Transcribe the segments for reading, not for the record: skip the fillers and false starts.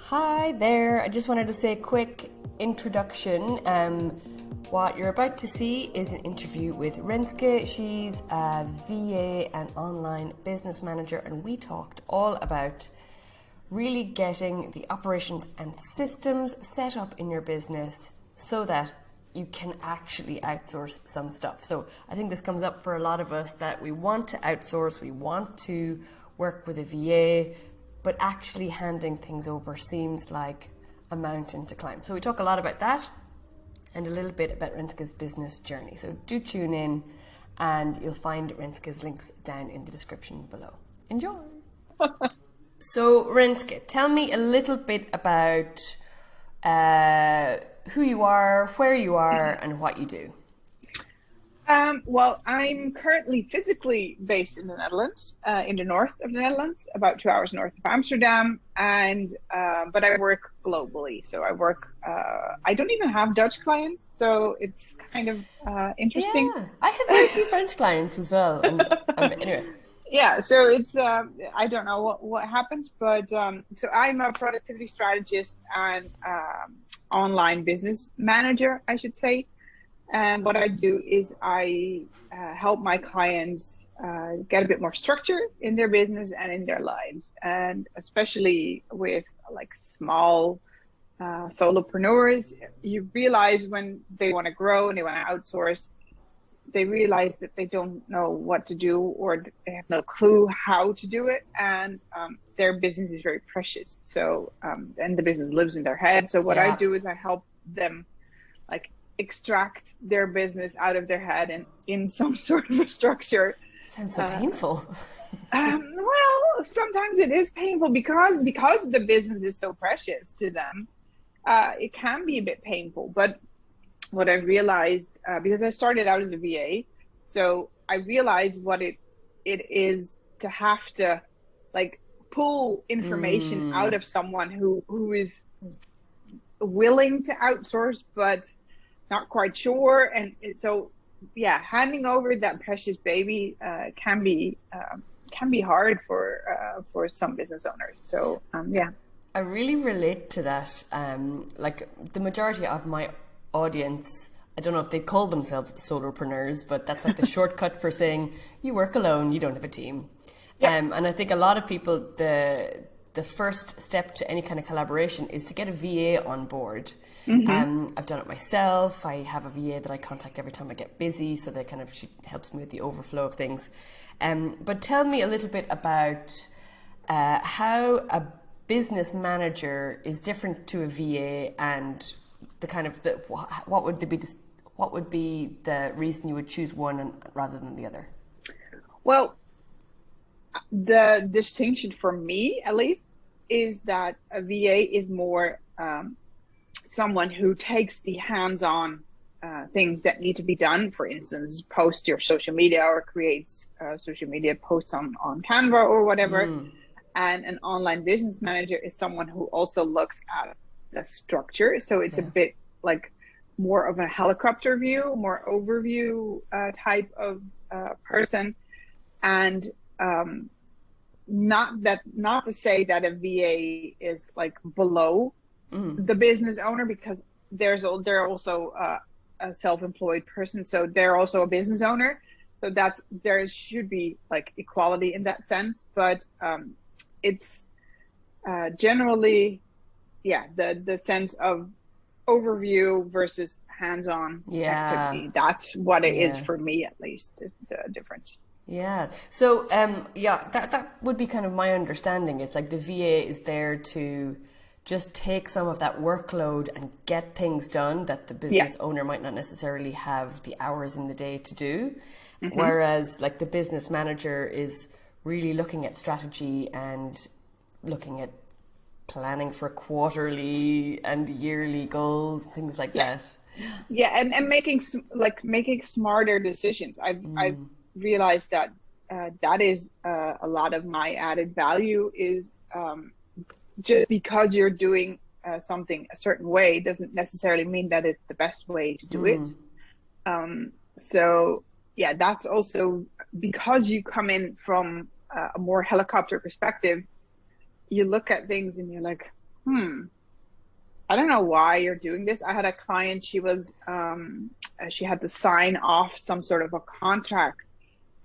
Hi there. I just wanted to say a quick introduction. What you're about to see is an interview with Renske. She's a VA and online business manager, and we talked all about really getting the operations and systems set up in your business so that you can actually outsource some stuff. So I think this comes up for a lot of us that we want to outsource, we want to work with a VA, but actually handing things over seems like a mountain to climb. So we talk a lot about that and a little bit about Renske's business journey. So do tune in and you'll find Renske's links down in the description below. Enjoy! So Renske, tell me a little bit about who you are, where you are, and what you do. Well, I'm currently physically based in the Netherlands, in the north of the Netherlands, about 2 hours north of Amsterdam, and but I work globally. So I work. I don't even have Dutch clients, so it's kind of interesting. Yeah, I have very few French clients as well. But anyway. Yeah, so it's I don't know what happened, but so I'm a productivity strategist and online business manager, I should say. And what I do is I help my clients get a bit more structure in their business and in their lives, and especially with like small solopreneurs. You realize when they want to grow and they want to outsource, they realize that they don't know what to do or they have no clue how to do it, and their business is very precious. So and the business lives in their head. So what I do is I help them like extract their business out of their head and in some sort of a structure. Sounds so painful. Well, sometimes it is painful because the business is so precious to them. It can be a bit painful, but what I realized, because I started out as a VA, so I realized what it is to have to like pull information out of someone who is willing to outsource, but not quite sure. And so, yeah, handing over that precious baby can be hard for some business owners. So, yeah. I really relate to that. Like the majority of my audience, I don't know if they call themselves solopreneurs, but that's like the shortcut for saying you work alone, you don't have a team. Yeah. And I think a lot of people, the first step to any kind of collaboration is to get a VA on board. Mm-hmm. I've done it myself. I have a VA that I contact every time I get busy, so that she helps me with the overflow of things. But tell me a little bit about how a business manager is different to a VA, and the kind of what would be the reason you would choose one rather than the other? Well, the distinction for me, at least, is that a VA is more someone who takes the hands-on things that need to be done. For instance, post your social media or creates social media posts on Canva or whatever. And an online business manager is someone who also looks at the structure. So it's a bit like more of a helicopter view, more overview type of person. And not to say that a VA is like below the business owner, because they're also a self-employed person, so they're also a business owner. So there should be like equality in that sense, but it's generally the sense of overview versus hands-on activity. That's what it is for me, at least, the difference. Yeah. So, that would be kind of my understanding, is like the VA is there to just take some of that workload and get things done that the business owner might not necessarily have the hours in the day to do. Mm-hmm. Whereas like the business manager is really looking at strategy and looking at planning for quarterly and yearly goals, things like that. Yeah. And making smarter decisions. I've realized that that is a lot of my added value is just because you're doing something a certain way doesn't necessarily mean that it's the best way to do it. So yeah, that's also because you come in from a more helicopter perspective. You look at things and you're like, I don't know why you're doing this. I had a client, she had to sign off some sort of a contract.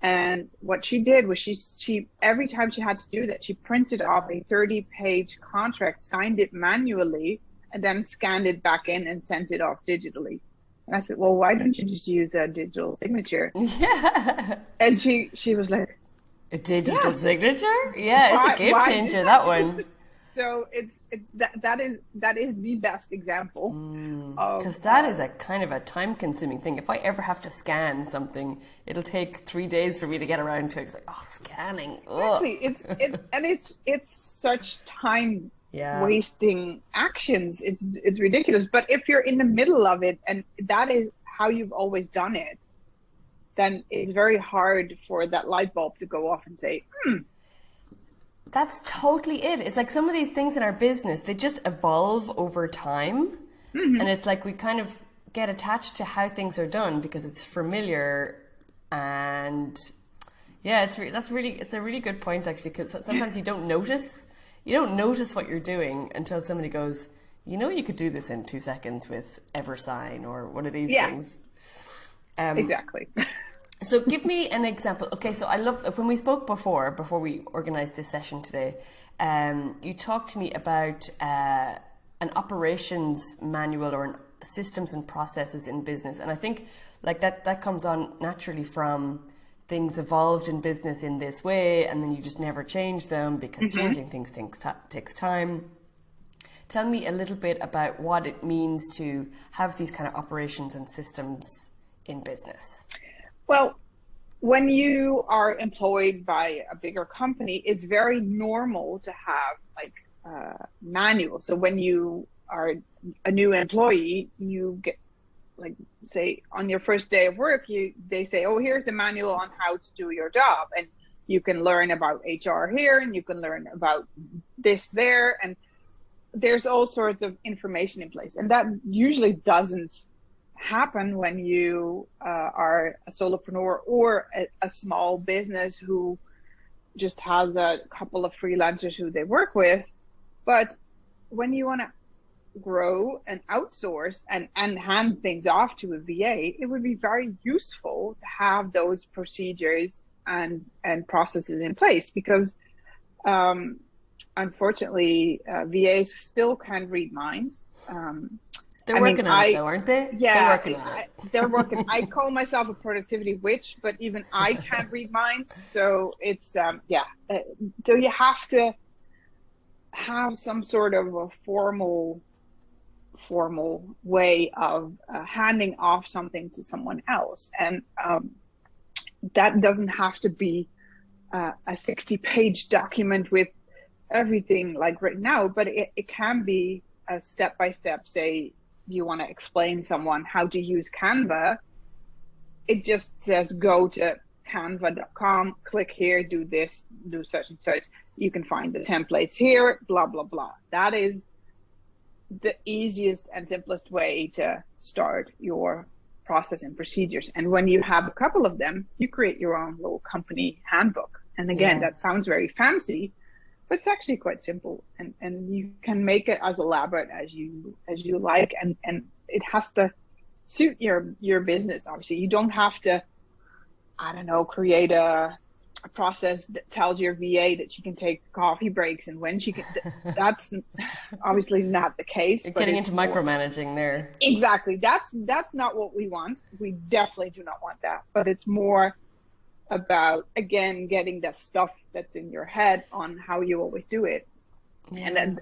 And what she did was she every time she had to do that, she printed off a 30-page contract, signed it manually, and then scanned it back in and sent it off digitally. And I said, well, why don't you just use a digital signature? Yeah. And she was like, A digital signature? Yeah, it's a game changer, that one. So that is the best example. Because that is a kind of a time-consuming thing. If I ever have to scan something, it'll take 3 days for me to get around to it. It's like, oh, scanning. Ugh. Exactly. It's such time wasting actions. It's ridiculous. But if you're in the middle of it and that is how you've always done it, then it's very hard for that light bulb to go off and say, That's totally it. It's like some of these things in our business, they just evolve over time. And it's like we kind of get attached to how things are done because it's familiar. And yeah, it's a really good point actually, because sometimes you don't notice what you're doing until somebody goes, you could do this in 2 seconds with EverSign or one of these things. Exactly. So give me an example. Okay, so I love when we spoke before we organized this session today, you talked to me about an operations manual or systems and processes in business. And I think like that comes on naturally from things evolved in business in this way, and then you just never change them because changing things takes time. Tell me a little bit about what it means to have these kind of operations and systems in business. Well, when you are employed by a bigger company, it's very normal to have like manuals. So when you are a new employee, you get like, say on your first day of work, they say, oh, here's the manual on how to do your job. And you can learn about HR here and you can learn about this there. And there's all sorts of information in place. And that usually doesn't happen when you are a solopreneur or a small business who just has a couple of freelancers who they work with. But when you want to grow and outsource and hand things off to a VA, it would be very useful to have those procedures and processes in place because unfortunately VAs still can't read minds. They're working on it though, aren't they? Yeah, they're working on it. I call myself a productivity witch, but even I can't read minds. So it's, so you have to have some sort of a formal way of handing off something to someone else. And that doesn't have to be a 60-page document with everything like written out, but it can be a step-by-step, say, you want to explain someone how to use Canva, it just says go to canva.com, click here, do this, do such and such. You can find the templates here, blah, blah, blah. That is the easiest and simplest way to start your process and procedures. And when you have a couple of them, you create your own little company handbook. And again, that sounds very fancy, but it's actually quite simple, and you can make it as elaborate as you like, and it has to suit your business. Obviously, you don't have to, I don't know, create a process that tells your VA that she can take coffee breaks and when she can. That's obviously not the case. You're getting into micromanaging there. Exactly. That's not what we want. We definitely do not want that. But it's more about, again, getting that stuff that's in your head on how you always do it. And then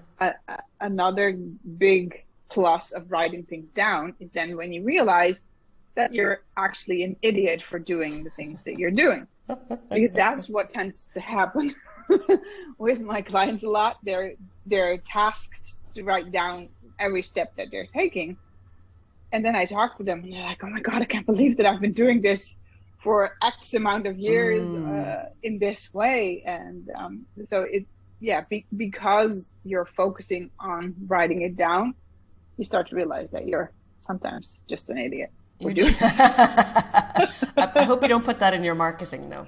another big plus of writing things down is then when you realize that you're actually an idiot for doing the things that you're doing, because that's what tends to happen with my clients a lot. They're tasked to write down every step that they're taking, and then I talk to them and they're like, oh my god, I can't believe that I've been doing this for X amount of years in this way. And so because you're focusing on writing it down, you start to realize that you're sometimes just an idiot. I hope you don't put that in your marketing, though.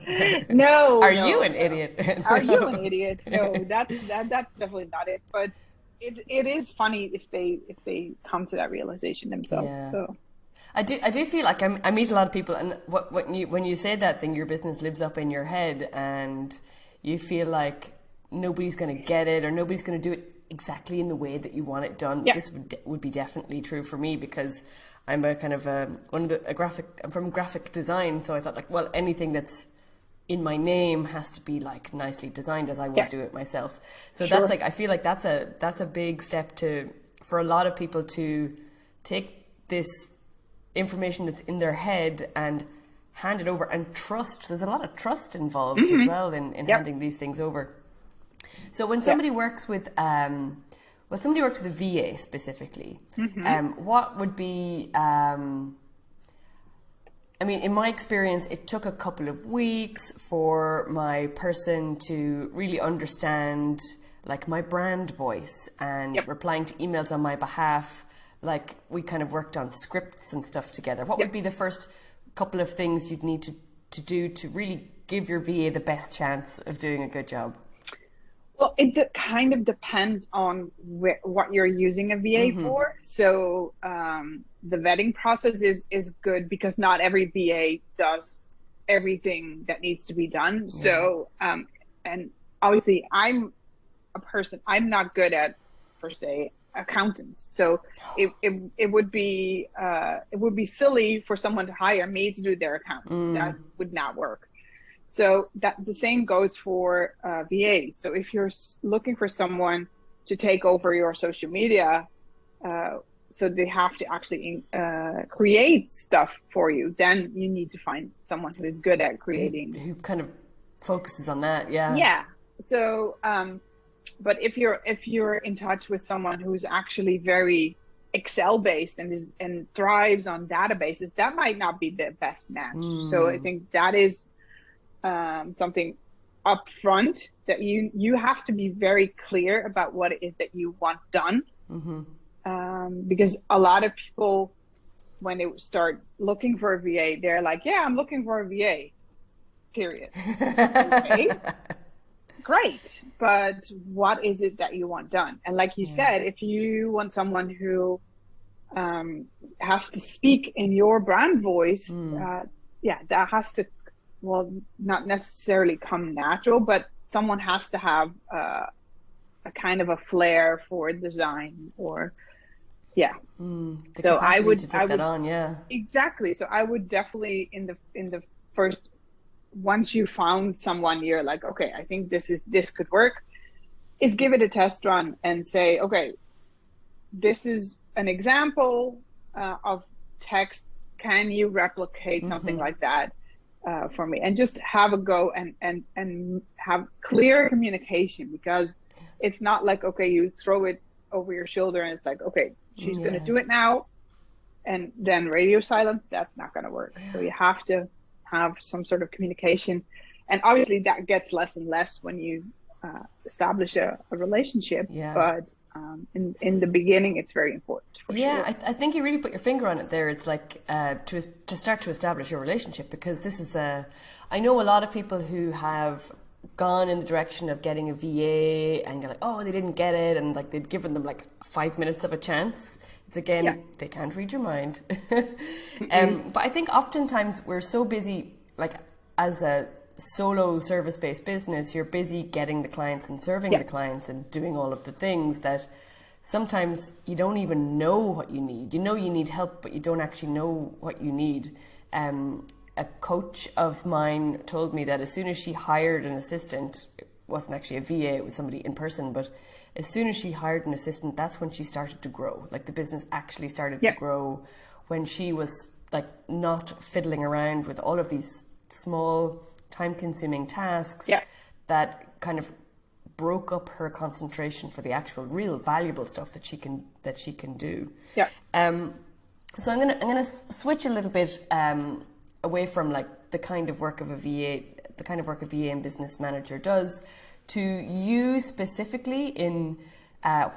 No. Are you an idiot? Are you an idiot? No, that's definitely not it. But it is funny if they come to that realization themselves. Yeah. So I do feel like I meet a lot of people, and when you say that thing, your business lives up in your head, and you feel like nobody's going to get it, or nobody's going to do it exactly in the way that you want it done. Yeah. This would be definitely true for me, because I'm a kind of I'm from graphic design, so I thought, like, well, anything that's in my name has to be like nicely designed as I would do it myself. So Sure. that's like, I feel like that's a big step for a lot of people to take this information that's in their head and hand it over, and trust. There's a lot of trust involved as well in handing these things over. So when somebody works with a VA specifically, what would be I mean, in my experience, it took a couple of weeks for my person to really understand, like, my brand voice and replying to emails on my behalf. Like, we kind of worked on scripts and stuff together. What would be the first couple of things you'd need to do to really give your VA the best chance of doing a good job? Well, it kind of depends on what you're using a VA for. So the vetting process is good, because not every VA does everything that needs to be done. So, and obviously I'm not good at, per se, accountants. So it would be silly for someone to hire me to do their accounts. That would not work. So that the same goes for VAs. So if you're looking for someone to take over your social media, so they have to actually create stuff for you, then you need to find someone who is good at creating. Who kind of focuses on that, yeah. Yeah. So, but if you're in touch with someone who's actually very Excel based and thrives on databases, that might not be the best match. So I think that is something upfront, that you have to be very clear about what it is that you want done. Because a lot of people, when they start looking for a VA, they're like, yeah, I'm looking for a VA, period. Okay, great, but what is it that you want done? And like you said, if you want someone who has to speak in your brand voice, that has to, well, not necessarily come natural, but someone has to have a kind of a flair for design, or so I would take that on, exactly. So I would definitely, in the first, once you found someone, you're like, okay, I think this could work, is give it a test run and say, okay, this is an example of text. Can you replicate something like that for me? And just have a go and have clear communication, because it's not like, okay, you throw it over your shoulder and it's like, okay, she's going to do it now, and then radio silence. That's not going to work. So you have to have some sort of communication, and obviously that gets less and less when you establish a relationship. But in the beginning, it's very important. For sure. I think you really put your finger on it there. It's like to start to establish your relationship, because this is I know a lot of people who have gone in the direction of getting a VA and you're like, oh, they didn't get it, and like they'd given them like 5 minutes of a chance. It's again, they can't read your mind. But I think oftentimes we're so busy, like as a solo service-based business, you're busy getting the clients and serving the clients and doing all of the things, that sometimes you don't even know what you need. You know you need help, but you don't actually know what you need. A coach of mine told me that as soon as she hired an assistant, it wasn't actually a VA, it was somebody in person, but as soon as she hired an assistant, that's when she started to grow. Like the business actually started to grow, when she was like not fiddling around with all of these small time-consuming tasks that kind of broke up her concentration for the actual real valuable stuff that she can do. So I'm gonna switch a little bit away from like the kind of work of a VA, the kind of work a VA and business manager does, to you specifically in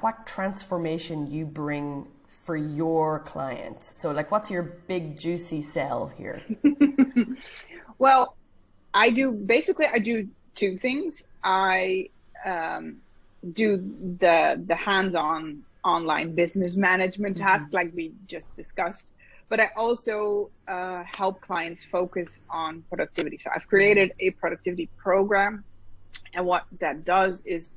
what transformation you bring for your clients. So like, what's your big juicy sell here? Well, I do two things. do the hands-on online business management task like we just discussed, but I also help clients focus on productivity. So I've created a productivity program, and what that does is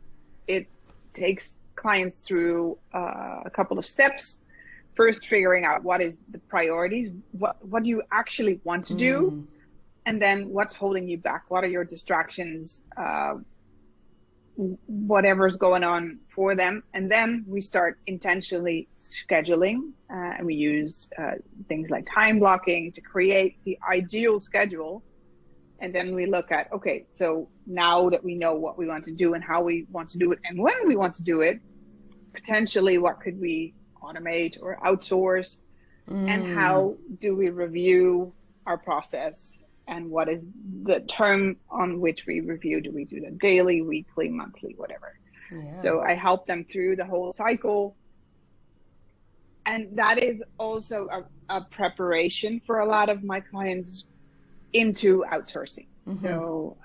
it takes clients through a couple of steps. First, figuring out what is the priorities, what do you actually want to do, and then what's holding you back, what are your distractions, whatever's going on for them. And then we start intentionally scheduling, and we use things like time blocking to create the ideal schedule. And then we look at, okay, so now that we know what we want to do and how we want to do it and when we want to do it, potentially what could we automate or outsource, and how do we review our process, and what is the term on which we review? Do we do that daily, weekly, monthly, whatever? So I help them through the whole cycle, and that is also a preparation for a lot of my clients into outsourcing. So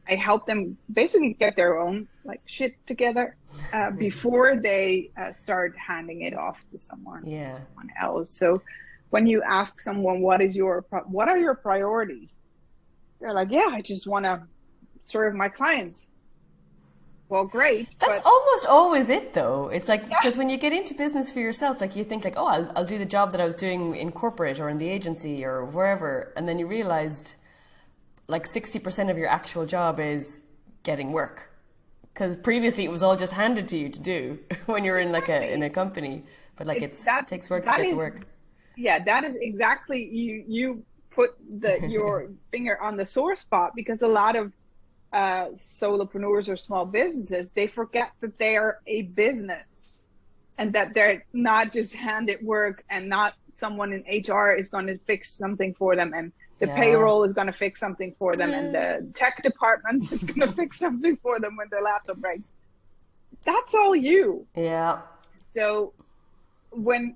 I help them basically get their own like shit together before they start handing it off to someone else. So when you ask someone, what are your priorities? They're like, yeah, I just want to serve my clients. Well, great. That's almost always it, though. It's like, because when you get into business for yourself, like you think like, oh, I'll do the job that I was doing in corporate or in the agency or wherever. And then you realized like 60% of your actual job is getting work. Because previously it was all just handed to you to do when you're in like in a company. But like it takes work to get the work. Yeah, that is exactly, you put your finger on the sore spot, because a lot of solopreneurs or small businesses, they forget that they are a business and that they're not just handed work, and not someone in HR is going to fix something for them, and the payroll is going to fix something for them, and the tech department is going to fix something for them when their laptop breaks. That's all you. Yeah. So when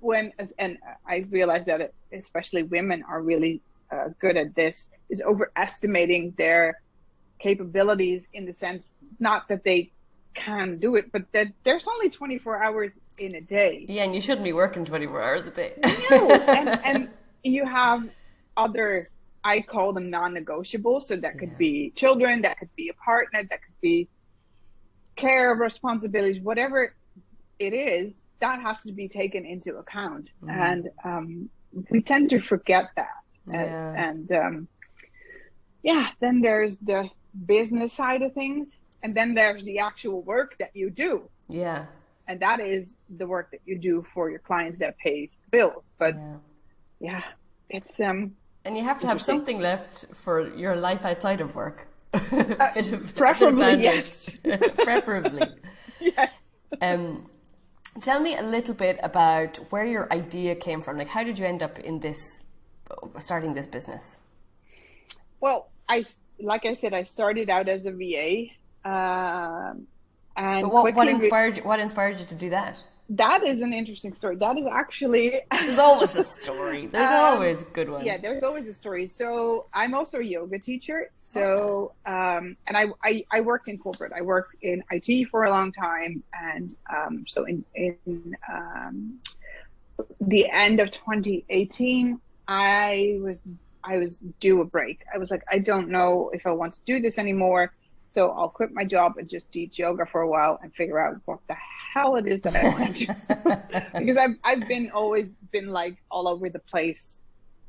and I realize that especially women are really good at this, is overestimating their capabilities, in the sense, not that they can do it, but that there's only 24 hours in a day. Yeah, and you shouldn't be working 24 hours a day. No, and you have other, I call them non-negotiables. So that could be children, that could be a partner, that could be care responsibilities, whatever it is, that has to be taken into account. And we tend to forget that. And then there's the business side of things, and then there's the actual work that you do. Yeah. And that is the work that you do for your clients that pays bills. But it's and you have to have something left for your life outside of work. Preferably, yes. Preferably. Yes. Tell me a little bit about where your idea came from. Like, how did you end up in starting this business? Well, like I said, I started out as a VA. And what inspired you to do that? That is an interesting story. That is actually... There's always a story. There's always a good one. Yeah, there's always a story. So I'm also a yoga teacher. So, and I worked in corporate. I worked in IT for a long time. And so in the end of 2018, I was due a break. I was like, I don't know if I want to do this anymore. So I'll quit my job and just teach yoga for a while and figure out what the hell it is that I want to do. Because I've always been like all over the place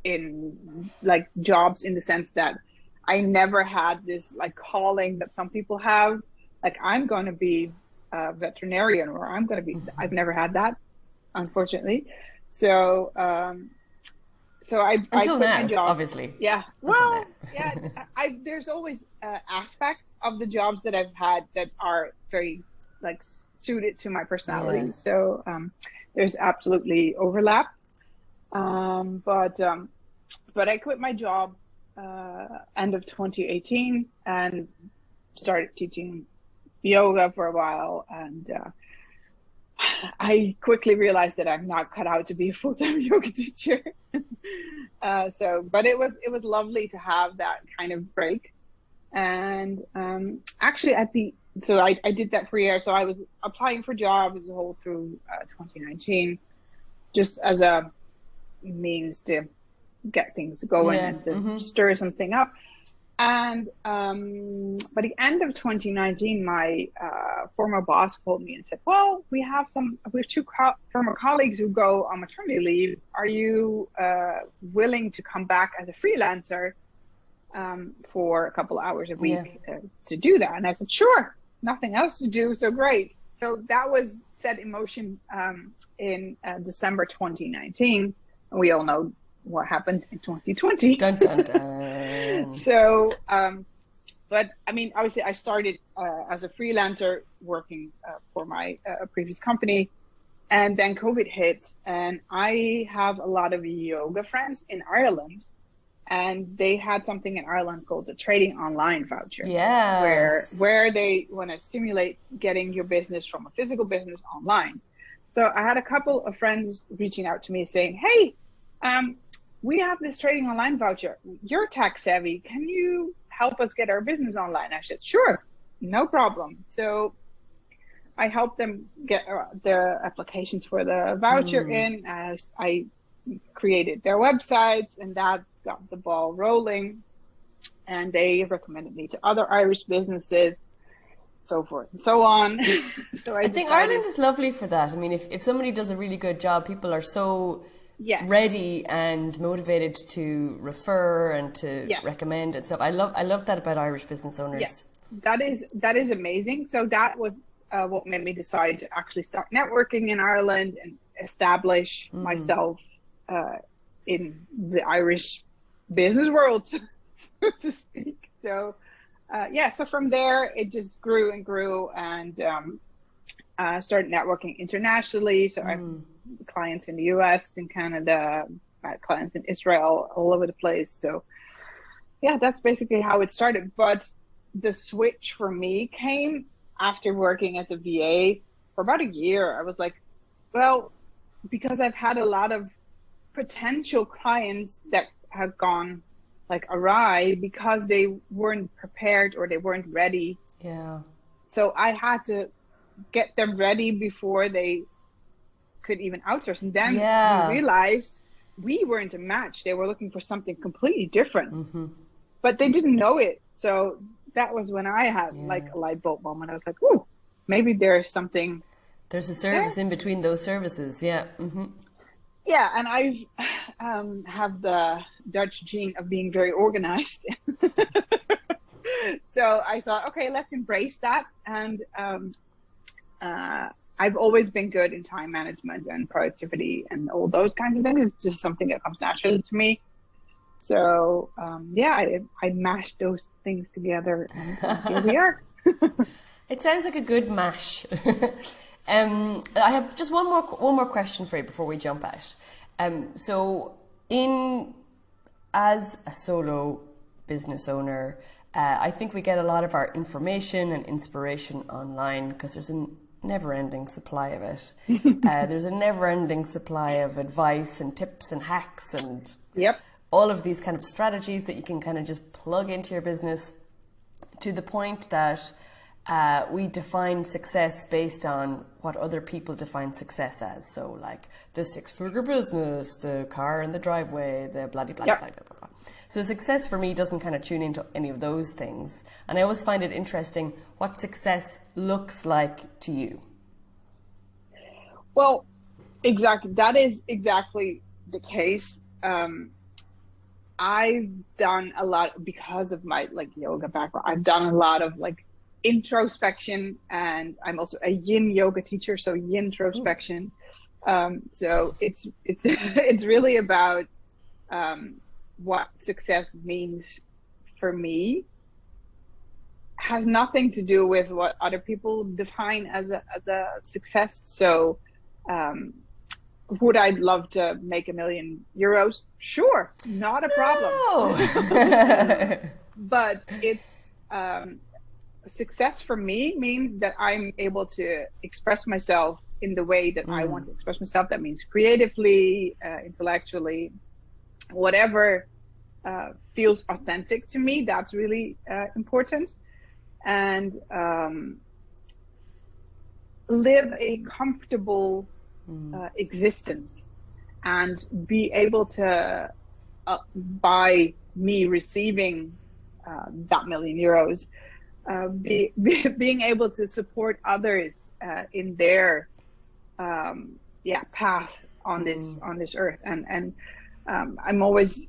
in like jobs, in the sense that I never had this like calling that some people have. Like, I'm going to be a veterinarian, or I'm going to be, I've never had that, unfortunately. So, I quit my job. Obviously. Yeah. Well, yeah. There's always aspects of the jobs that I've had that are very like suited to my personality. Yeah. So there's absolutely overlap. But I quit my job end of 2018 and started teaching yoga for a while, and I quickly realized that I'm not cut out to be a full-time yoga teacher. But it was lovely to have that kind of break. And actually at the so I did that for a year. So I was applying for jobs the whole through 2019, just as a means to get things going and to stir something up. And by the end of 2019, my former boss called me and said, "Well, we have two former colleagues who go on maternity leave. Are you willing to come back as a freelancer for a couple of hours a week to do that?" And I said, "Sure, nothing else to do, so great." So that was set in motion in December 2019, and we all know what happened in 2020. Dun, dun, dun. So, but I mean, obviously I started as a freelancer working for my previous company, and then COVID hit, and I have a lot of yoga friends in Ireland, and they had something in Ireland called the trading online voucher. Yes. Where they want to stimulate getting your business from a physical business online. So I had a couple of friends reaching out to me saying, "Hey, we have this trading online voucher. You're tech savvy. Can you help us get our business online?" I said, "Sure, no problem." So I helped them get their applications for the voucher in. As I created their websites, and that got the ball rolling. And they recommended me to other Irish businesses, so forth and so on. So I think Ireland is lovely for that. I mean, if somebody does a really good job, people are so ready and motivated to refer and to recommend and stuff. I love that about Irish business owners. Yes, that is amazing. So that was what made me decide to actually start networking in Ireland and establish myself in the Irish business world, so to speak. So so from there it just grew and grew, and started networking internationally. So I have clients in the US, in Canada, clients in Israel, all over the place. So yeah, that's basically how it started. But the switch for me came after working as a VA for about a year. I was like, well, because I've had a lot of potential clients that have gone like awry because they weren't prepared or they weren't ready. Yeah. So I had to get them ready before they could even outsource. And then we realized we weren't a match. They were looking for something completely different, but they didn't know it. So that was when I had like a light bulb moment. I was like, "Ooh, maybe there's something." There's a service in between those services. Yeah. Yeah, and I have the Dutch gene of being very organized. So I thought, okay, let's embrace that. And I've always been good in time management and productivity and all those kinds of things. It's just something that comes naturally to me. So I mashed those things together, and here we are. It sounds like a good mash. I have just one more question for you before we jump out. So as a solo business owner, I think we get a lot of our information and inspiration online because there's a never-ending supply of it. There's a never-ending supply of advice and tips and hacks and all of these kind of strategies that you can kind of just plug into your business, to the point that we define success based on what other people define success as. So like the 6-figure business, the car in the driveway, the blah, blah, blah, blah, blah, blah. So success for me doesn't kind of tune into any of those things. And I always find it interesting what success looks like to you. Well, exactly. That is exactly the case. I've done a lot because of my like yoga background. I've done a lot of like introspection, and I'm also a yin yoga teacher, so yin introspection. So it's it's really about what success means for me. Has nothing to do with what other people define as a success. So would I love to make €1 million? Sure, not a problem. But it's success for me means that I'm able to express myself in the way that I want to express myself. That means creatively, intellectually, whatever feels authentic to me. That's really important. And live a comfortable existence and be able to, by me receiving that €1,000,000, being able to support others in their path on this earth. And I'm always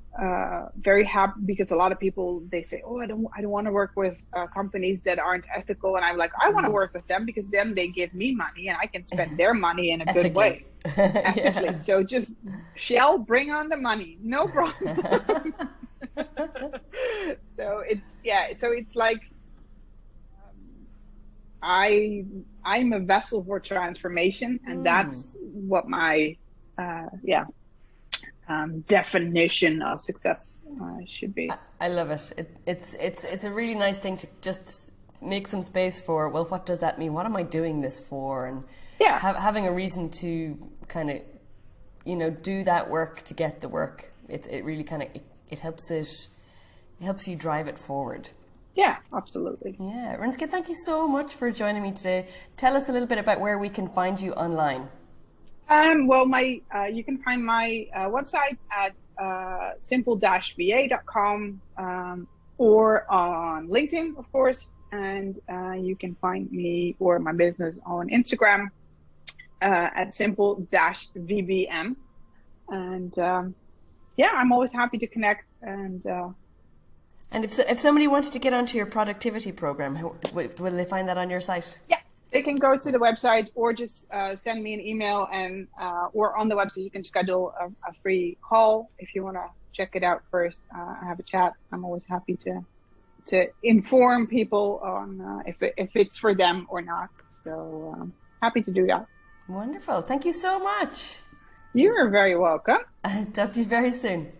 very happy, because a lot of people, they say, oh, I don't want to work with companies that aren't ethical. And I'm like, I want to work with them, because then they give me money and I can spend their money in a good way. Ethically. Yeah. So just Shell, bring on the money, no problem. So it's like, I'm a vessel for transformation, and that's what my definition of success should be. I love it. It's a really nice thing to just make some space for, well, what does that mean? What am I doing this for? And having a reason to kind of, do that work to get the work. It really kind of, it helps you drive it forward. Yeah, absolutely. Yeah. Renske, thank you so much for joining me today. Tell us a little bit about where we can find you online. Well, you can find my website at simple-va.com, or on LinkedIn, of course. And you can find me or my business on Instagram at simple-vbm. And I'm always happy to connect. And if somebody wanted to get onto your productivity program, will they find that on your site? Yeah, they can go to the website, or just send me an email, and or on the website you can schedule a free call if you want to check it out first. Have a chat. I'm always happy to inform people on if it's for them or not. So happy to do that. Wonderful. Thank you so much. You're very welcome. Talk to you very soon.